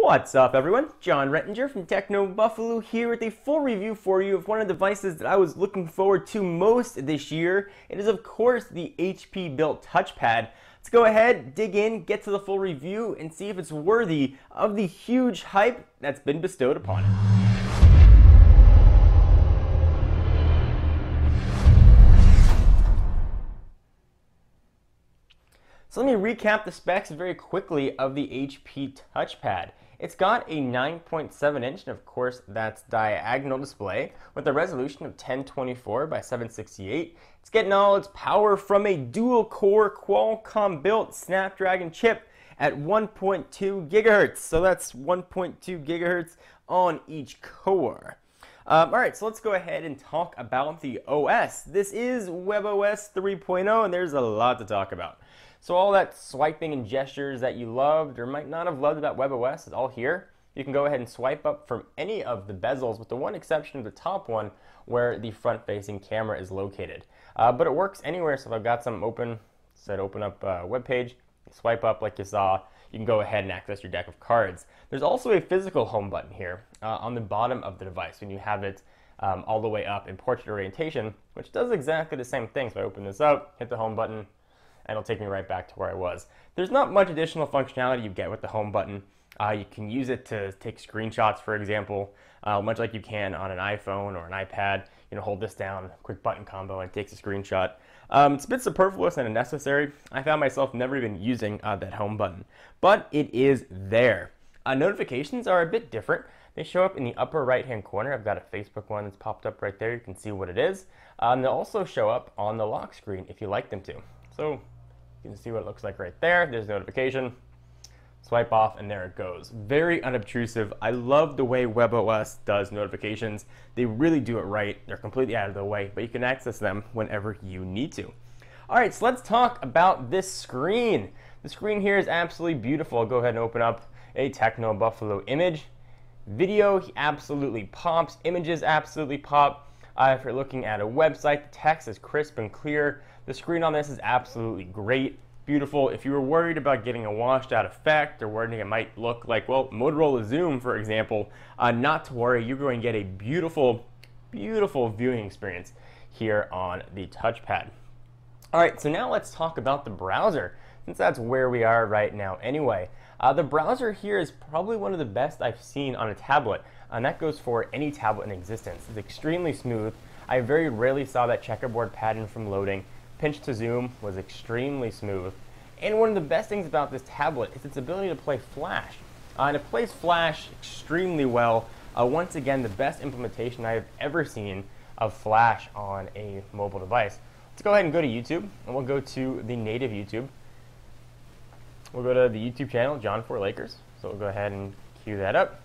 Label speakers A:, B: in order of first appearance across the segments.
A: What's up, everyone? John Rettinger from Techno Buffalo here with a full review for you of one of the devices that I was looking forward to most this year. It is, of course, the HP built TouchPad. Let's go ahead, dig in, get to the full review, and see if it's worthy of the huge hype that's been bestowed upon it. So let me recap the specs very quickly of the HP TouchPad. It's got a 9.7 inch, and of course that's diagonal display with a resolution of 1024 by 768. It's getting all its power from a dual-core Qualcomm built Snapdragon chip at 1.2 gigahertz. So that's 1.2 gigahertz on each core. Alright, so let's go ahead and talk about the OS. This is WebOS 3.0, and there's a lot to talk about. So all that swiping and gestures that you loved or might not have loved about WebOS is all here. You can go ahead and swipe up from any of the bezels, with the one exception of the top one where the front-facing camera is located. But it works anywhere, so if I've got something open, said open up a web page, swipe up like you saw, you can go ahead and access your deck of cards. There's also a physical home button here on the bottom of the device when you have it all the way up in portrait orientation, which does exactly the same thing. So I open this up, hit the home button, and it'll take me right back to where I was. There's not much additional functionality you get with the home button. You can use it to take screenshots, for example, much like you can on an iPhone or an iPad. You know, hold this down, quick button combo, and it takes a screenshot. It's a bit superfluous and unnecessary. I found myself never even using that home button, but it is there. Notifications are a bit different. They show up in the upper right-hand corner. I've got a Facebook one that's popped up right there. You can see what it is. They'll also show up on the lock screen if you like them to. So you can see what it looks like right there. There's notification. Swipe off, and there it goes. Very unobtrusive. I love the way WebOS does notifications. They really do it right. They're completely out of the way, but you can access them whenever you need to. All right, so let's talk about this screen. The screen here is absolutely beautiful. I'll go ahead and open up a Techno Buffalo image. Video absolutely pops. Images absolutely pop. If you're looking at a website, the text is crisp and clear. The screen on this is absolutely great, beautiful. If you were worried about getting a washed out effect or worried it might look like, well, Motorola Zoom, for example, not to worry. You're going to get a beautiful, beautiful viewing experience here on the TouchPad. All right, so now let's talk about the browser, since that's where we are right now anyway. The browser here is probably one of the best I've seen on a tablet, and that goes for any tablet in existence. It's extremely smooth. I very rarely saw that checkerboard pattern from loading. Pinch to zoom was extremely smooth. And one of the best things about this tablet is its ability to play Flash. And it plays Flash extremely well. Once again, the best implementation I have ever seen of Flash on a mobile device. Let's go ahead and go to YouTube, and we'll go to the native YouTube. We'll go to the YouTube channel, John4Lakers. So we'll go ahead and cue that up.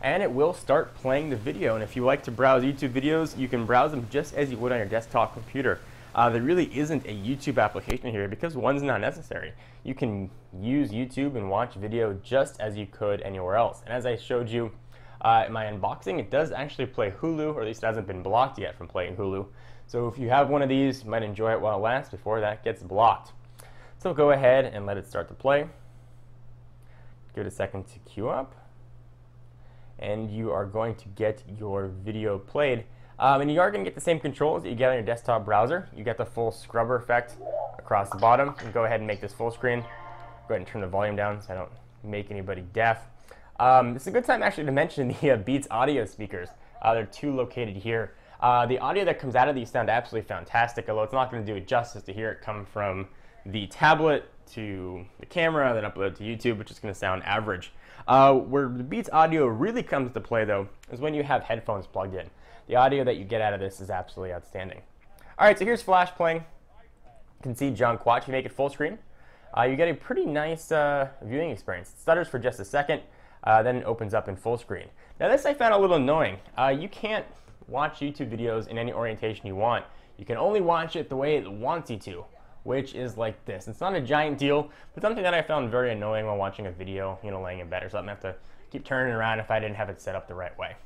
A: And it will start playing the video. And if you like to browse YouTube videos, you can browse them just as you would on your desktop computer. There really isn't a YouTube application here because one's not necessary. You can use YouTube and watch video just as you could anywhere else. And as I showed you in my unboxing, it does actually play Hulu, or at least it hasn't been blocked yet from playing Hulu. So if you have one of these, you might enjoy it while it lasts before that gets blocked. So go ahead and let it start to play. Give it a second to queue up. And you are going to get your video played. And you are going to get the same controls that you get on your desktop browser. You get the full scrubber effect across the bottom. And go ahead and make this full screen. Go ahead and turn the volume down so I don't make anybody deaf. This is a good time actually to mention the Beats audio speakers. There are two located here. The audio that comes out of these sound absolutely fantastic, although it's not going to do it justice to hear it come from the tablet to the camera, then upload to YouTube, which is going to sound average. Where the Beats audio really comes to play, though, is when you have headphones plugged in. The audio that you get out of this is absolutely outstanding. All right, so here's Flash playing. You can see John Quat. If you make it full screen, you get a pretty nice viewing experience. It stutters for just a second, then it opens up in full screen. Now this I found a little annoying. You can't watch YouTube videos in any orientation you want. You can only watch it the way it wants you to, which is like this. It's not a giant deal, but something that I found very annoying while watching a video, you know, laying in bed or something. I have to keep turning around if I didn't have it set up the right way.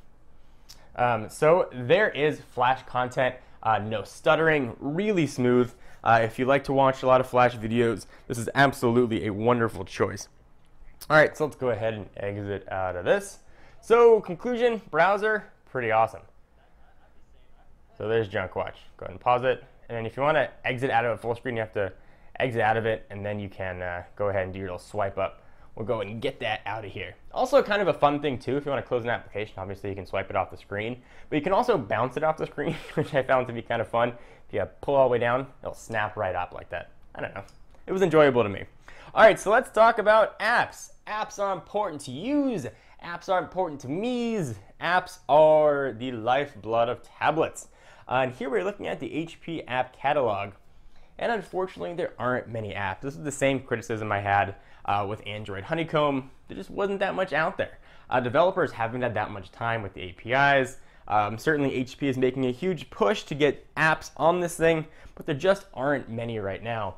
A: So there is Flash content, no stuttering, really smooth. If you like to watch a lot of Flash videos, this is absolutely a wonderful choice. All right, so let's go ahead and exit out of this. So conclusion, browser, pretty awesome. So there's Junk Watch. Go ahead and pause it. And then if you want to exit out of a full screen, you have to exit out of it, and then you can go ahead and do your little swipe up. We'll go and get that out of here. Also kind of a fun thing too, if you want to close an application, obviously you can swipe it off the screen, but you can also bounce it off the screen, which I found to be kind of fun. If you pull all the way down, it'll snap right up like that. I don't know. It was enjoyable to me. All right, so let's talk about apps. Apps are important to use. Apps are important to me. Apps are the lifeblood of tablets. And here we're looking at the HP app catalog. And unfortunately, there aren't many apps. This is the same criticism I had with Android Honeycomb. There just wasn't that much out there. Developers haven't had that much time with the APIs. Certainly HP is making a huge push to get apps on this thing, but there just aren't many right now.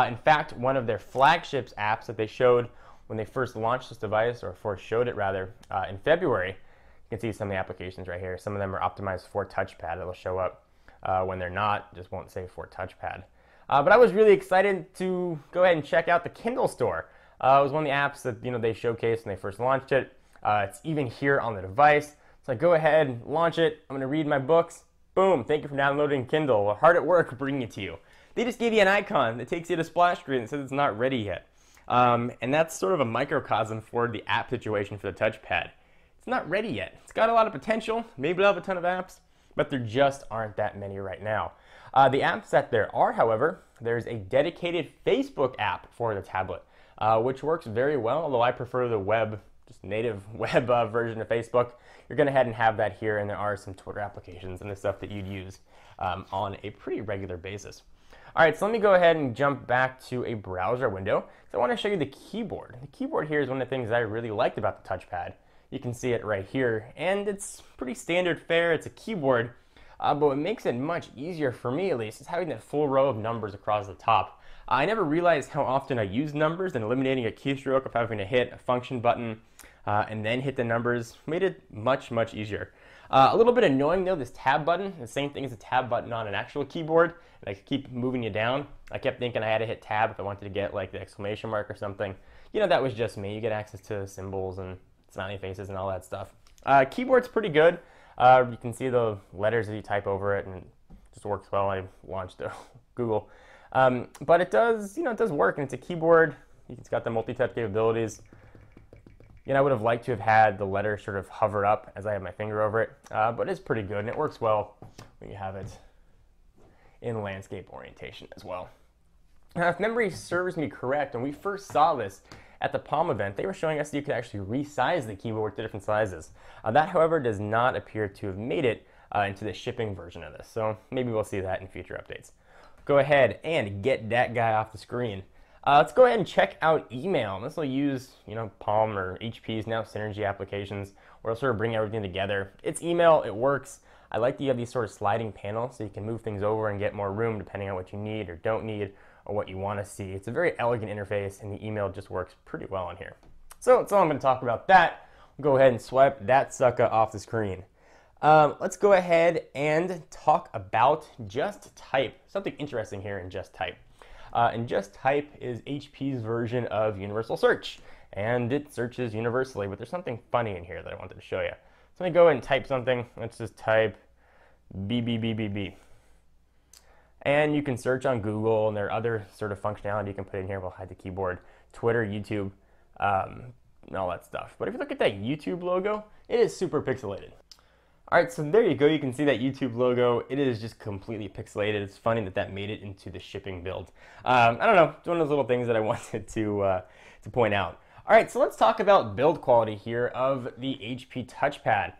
A: In fact, one of their flagships apps that they showed when they first launched this device, or first showed it rather, in February, you can see some of the applications right here. Some of them are optimized for TouchPad. It'll show up when they're not, just won't say for TouchPad. But I was really excited to go ahead and check out the Kindle store. It was one of the apps that they showcased when they first launched it. It's even here on the device. So I go ahead, launch it. I'm going to read my books. Boom, thank you for downloading Kindle. We're hard at work bringing it to you. They just gave you an icon that takes you to a splash screen that says it's not ready yet. And that's sort of a microcosm for the app situation for the touchpad. It's not ready yet. It's got a lot of potential. Maybe it'll have a ton of apps, but there just aren't that many right now. The apps that there are, however, there's a dedicated Facebook app for the tablet, which works very well, although I prefer the web, just native web version of Facebook. You're going to head and have that here, and there are some Twitter applications and the stuff that you'd use on a pretty regular basis. All right, so let me go ahead and jump back to a browser window. So I want to show you the keyboard. The keyboard here is one of the things that I really liked about the touchpad. You can see it right here, and it's pretty standard fare. It's a keyboard, but what makes it much easier for me, at least, is having that full row of numbers across the top. I never realized how often I use numbers, and eliminating a keystroke of having to hit a function button and then hit the numbers made it much, much easier. A little bit annoying though, this tab button, the same thing as a tab button on an actual keyboard, and I could keep moving you down. I kept thinking I had to hit tab if I wanted to get like the exclamation mark or something. That was just me. You get access to symbols and smiley faces and all that stuff. Keyboard's pretty good. You can see the letters that you type over it, and it just works well. I launched Google. But it does, it does work, and it's a keyboard. It's got the multi-tap capabilities. I would have liked to have had the letter sort of hover up as I have my finger over it, but it's pretty good, and it works well when you have it in landscape orientation as well. Now, if memory serves me correct, when we first saw this at the Palm event, they were showing us that you could actually resize the keyboard to different sizes. That, however, does not appear to have made it into the shipping version of this, so maybe we'll see that in future updates. Go ahead and get that guy off the screen. Let's go ahead and check out email. This will use, Palm or HP's now Synergy applications, where it'll sort of bring everything together. It's email, it works. I like that you have these sort of sliding panels so you can move things over and get more room depending on what you need or don't need or what you want to see. It's a very elegant interface, and the email just works pretty well on here. So that's all I'm going to talk about that. We'll go ahead and swipe that sucker off the screen. Let's go ahead and talk about Just Type. Something interesting here in Just Type. And Just Type is HP's version of Universal Search, and it searches universally, but there's something funny in here that I wanted to show you. So let me go ahead and type something. Let's just type BBBBB. And you can search on Google, and there are other sort of functionality you can put in here. We'll hide the keyboard, Twitter, YouTube, and all that stuff. But if you look at that YouTube logo, it is super pixelated. All right, so there you go. You can see that YouTube logo. It is just completely pixelated. It's funny that that made it into the shipping build. I don't know. It's one of those little things that I wanted to point out. All right, so let's talk about build quality here of the HP touchpad.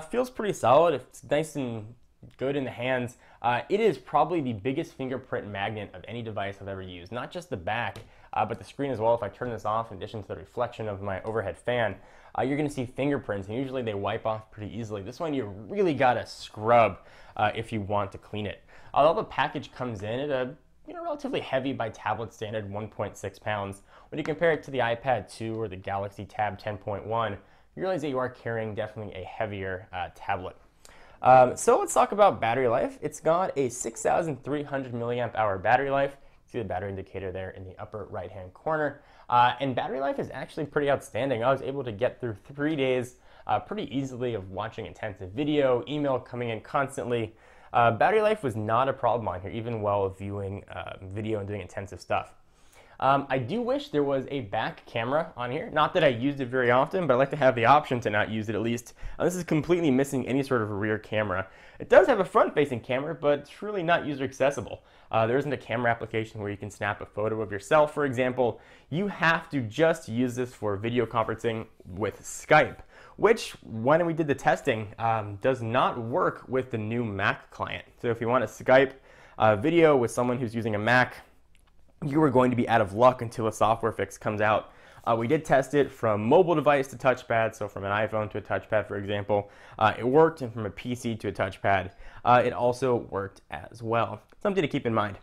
A: Feels pretty solid. It's nice and good in the hands. It is probably the biggest fingerprint magnet of any device I've ever used. Not just the back, but the screen as well. If I turn this off, in addition to the reflection of my overhead fan, you're going to see fingerprints, and usually they wipe off pretty easily. This one you really got to scrub if you want to clean it. Although the package comes in at a relatively heavy by tablet standard 1.6 pounds, when you compare it to the iPad 2 or the Galaxy Tab 10.1, you realize that you are carrying definitely a heavier tablet. So let's talk about battery life. It's got a 6,300 milliamp hour battery life. See the battery indicator there in the upper right hand corner. And battery life is actually pretty outstanding. I was able to get through 3 days pretty easily of watching intensive video, email coming in constantly. Battery life was not a problem on here, even while viewing video and doing intensive stuff. I do wish there was a back camera on here. Not that I used it very often, but I like to have the option to not use it at least. This is completely missing any sort of rear camera. It does have a front-facing camera, but it's really not user accessible. There isn't a camera application where you can snap a photo of yourself, for example. You have to just use this for video conferencing with Skype, which, when we did the testing, does not work with the new Mac client. So if you want to Skype video with someone who's using a Mac, you are going to be out of luck until a software fix comes out. We did test it from mobile device to touchpad, so from an iPhone to a touchpad, for example. It worked, and from a PC to a touchpad, it also worked as well. Something to keep in mind.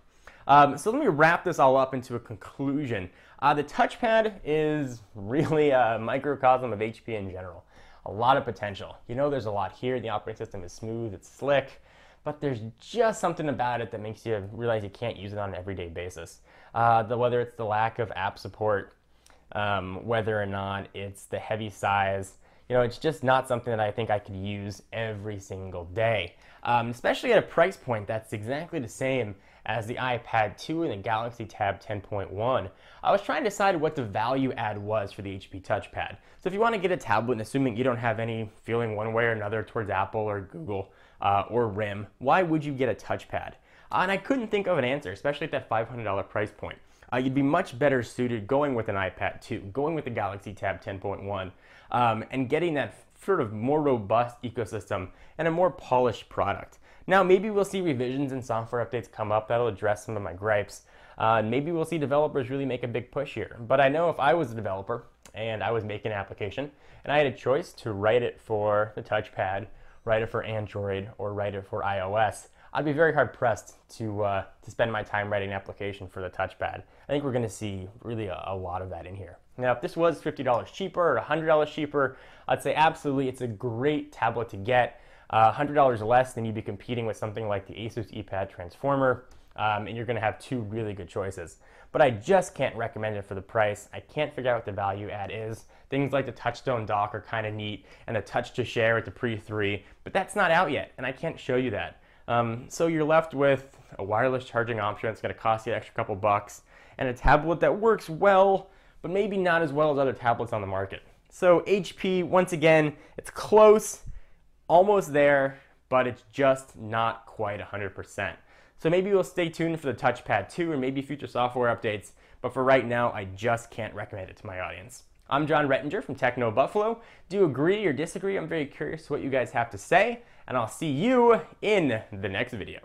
A: So let me wrap this all up into a conclusion. The touchpad is really a microcosm of HP in general. A lot of potential. You know, there's a lot here. The operating system is smooth, it's slick, but there's just something about it that makes you realize you can't use it on an everyday basis. Whether it's the lack of app support, whether or not it's the heavy size, you know, it's just not something that I think I could use every single day. Especially at a price point that's exactly the same as the iPad 2 and the Galaxy Tab 10.1. I was trying to decide what the value add was for the HP touchpad. So if you want to get a tablet, and assuming you don't have any feeling one way or another towards Apple or Google or RIM, why would you get a touchpad? And I couldn't think of an answer, especially at that $500 price point. You'd be much better suited going with an iPad 2, going with the Galaxy Tab 10.1, and getting that sort of more robust ecosystem and a more polished product. Now, maybe we'll see revisions and software updates come up that'll address some of my gripes. Maybe we'll see developers really make a big push here. But I know if I was a developer and I was making an application and I had a choice to write it for the touchpad, write it for Android, or write it for iOS, I'd be very hard pressed to spend my time writing an application for the touchpad. I think we're going to see really a lot of that in here. Now, if this was $50 cheaper or $100 cheaper, I'd say absolutely it's a great tablet to get. $100 less, then you'd be competing with something like the Asus ePad Transformer, and you're going to have two really good choices. But I just can't recommend it for the price. I can't figure out what the value add is. Things like the Touchstone dock are kind of neat, and the Touch to Share at the Pre 3, but that's not out yet, and I can't show you that. So you're left with a wireless charging option that's going to cost you an extra couple bucks, and a tablet that works well, but maybe not as well as other tablets on the market. So HP, once again, it's close, almost there, but it's just not quite 100%. So maybe we'll stay tuned for the touchpad 2 or maybe future software updates, but for right now, I just can't recommend it to my audience. I'm John Rettinger from Techno Buffalo. Do you agree or disagree? I'm very curious what you guys have to say, and I'll see you in the next video.